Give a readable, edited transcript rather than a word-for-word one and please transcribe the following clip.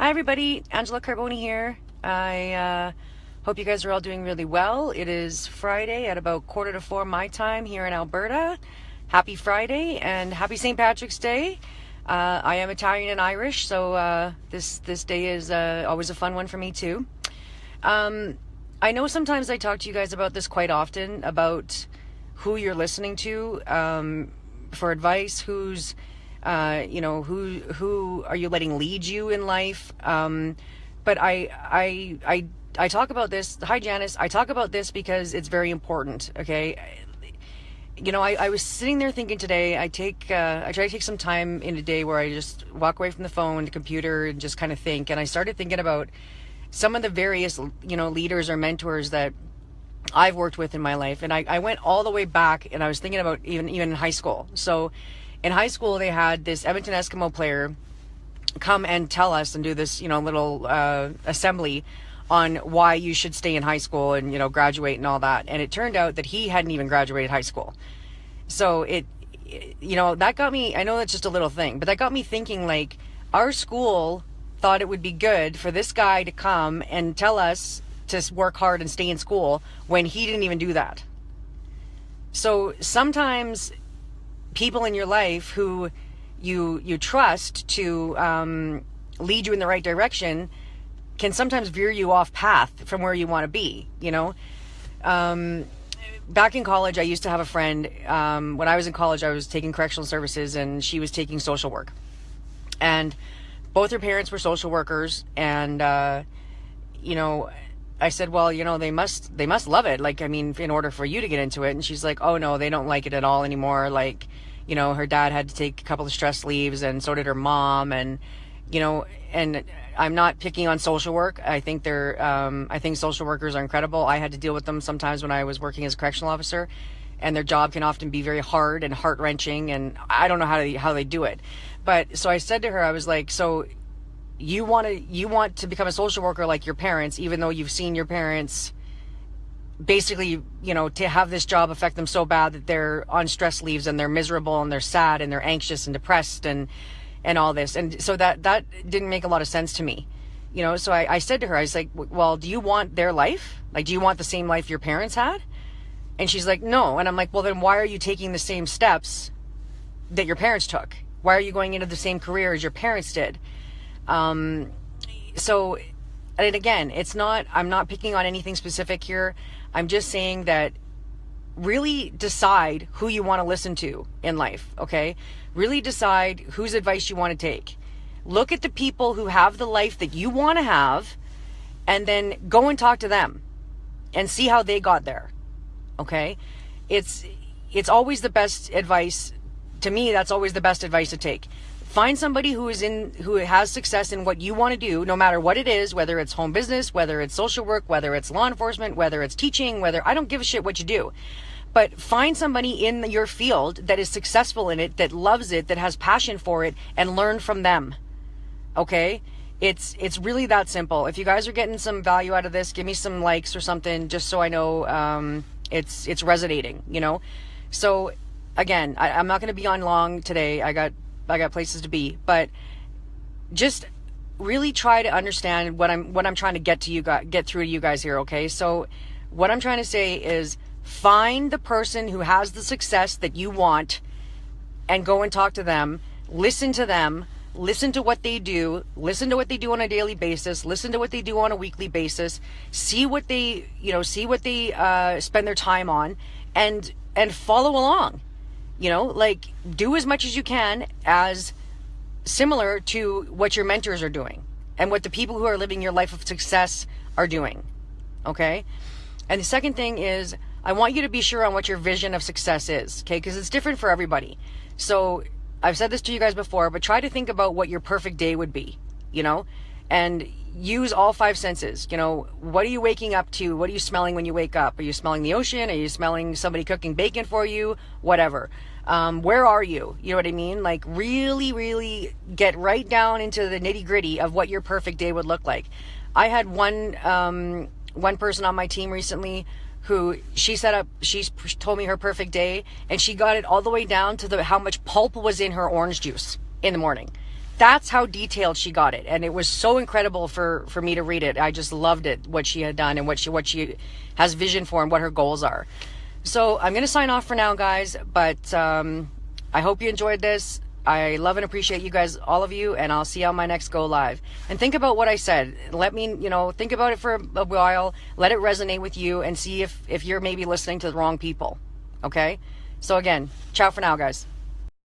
Hi everybody, Angela Carboni here. I hope you guys are all doing really well. It is Friday at about 3:45 my time here in Alberta. Happy Friday and happy St. Patrick's Day. I am Italian and Irish, so this day is always a fun one for me too. I know sometimes I talk to you guys about this quite often, about who you're listening to for advice, who are you letting lead you in life? But I talk about this. Hi, Janice. I talk about this because it's very important. Okay. I was sitting there thinking today, I try to take some time in a day where I just walk away from the phone, the computer, and just kind of think. And I started thinking about some of the various, leaders or mentors that I've worked with in my life. And I went all the way back, and I was thinking about even in high school. So in high school, they had this Edmonton Eskimo player come and tell us and do this, little assembly on why you should stay in high school and, graduate and all that. And it turned out that he hadn't even graduated high school. So that got me, I know that's just a little thing, but that got me thinking, like, our school thought it would be good for this guy to come and tell us to work hard and stay in school when he didn't even do that. So sometimes people in your life who you trust to lead you in the right direction can sometimes veer you off path from where you want to be. Back in college, I used to have a friend. When I was in college, I was taking correctional services and she was taking social work, and both her parents were social workers. And I said, well, they must love it. Like, I mean, in order for you to get into it. And she's like, oh no, they don't like it at all anymore. Like, her dad had to take a couple of stress leaves, and so did her mom. And, and I'm not picking on social work. I think I think social workers are incredible. I had to deal with them sometimes when I was working as a correctional officer, and their job can often be very hard and heart-wrenching, and I don't know how they do it. But so I said to her, I was like, so you want to become a social worker like your parents, even though you've seen your parents basically, to have this job affect them so bad that they're on stress leaves and they're miserable and they're sad and they're anxious and depressed and all this. And so that didn't make a lot of sense to me, so I said to her, I was like, well, do you want their life? Like, do you want the same life your parents had? And she's like, no. And I'm like, well, then why are you taking the same steps that your parents took? Why are you going into the same career as your parents did? So, and again, I'm not picking on anything specific here. I'm just saying that really decide who you want to listen to in life, okay? Really decide whose advice you want to take. Look at the people who have the life that you want to have, and then go and talk to them and see how they got there, okay? It's always the best advice. To me, that's always the best advice to take. Find somebody who has success in what you want to do, no matter what it is, whether it's home business, whether it's social work, whether it's law enforcement, whether it's teaching, I don't give a shit what you do. But find somebody in your field that is successful in it, that loves it, that has passion for it, and learn from them. Okay? It's really that simple. If you guys are getting some value out of this, give me some likes or something, just so I know it's resonating, So again, I'm not going to be on long today. I got places to be, but just really try to understand what I'm trying to get through to you guys here. Okay. So what I'm trying to say is, find the person who has the success that you want and go and talk to them, listen to them, listen to what they do, listen to what they do on a daily basis, listen to what they do on a weekly basis, see what they spend their time on, and follow along. Do as much as you can as similar to what your mentors are doing and what the people who are living your life of success are doing. Okay. And the second thing is, I want you to be sure on what your vision of success is. Okay. Because it's different for everybody. So I've said this to you guys before, but try to think about what your perfect day would be, and use all five senses. What are you waking up to? What are you smelling when you wake up? Are you smelling the ocean? Are you smelling somebody cooking bacon for you? Whatever. Where are you? You know what I mean? Like, really, really get right down into the nitty gritty of what your perfect day would look like. I had one person on my team recently who she told me her perfect day, and she got it all the way down to how much pulp was in her orange juice in the morning. That's how detailed she got it, and it was so incredible for me to read it. I just loved it, what she had done and what she has vision for and what her goals are. So I'm going to sign off for now, guys, but I hope you enjoyed this. I love and appreciate you guys, all of you, and I'll see you on my next go live. And think about what I said. Let me, think about it for a while. Let it resonate with you, and see if you're maybe listening to the wrong people. Okay? So again, ciao for now, guys.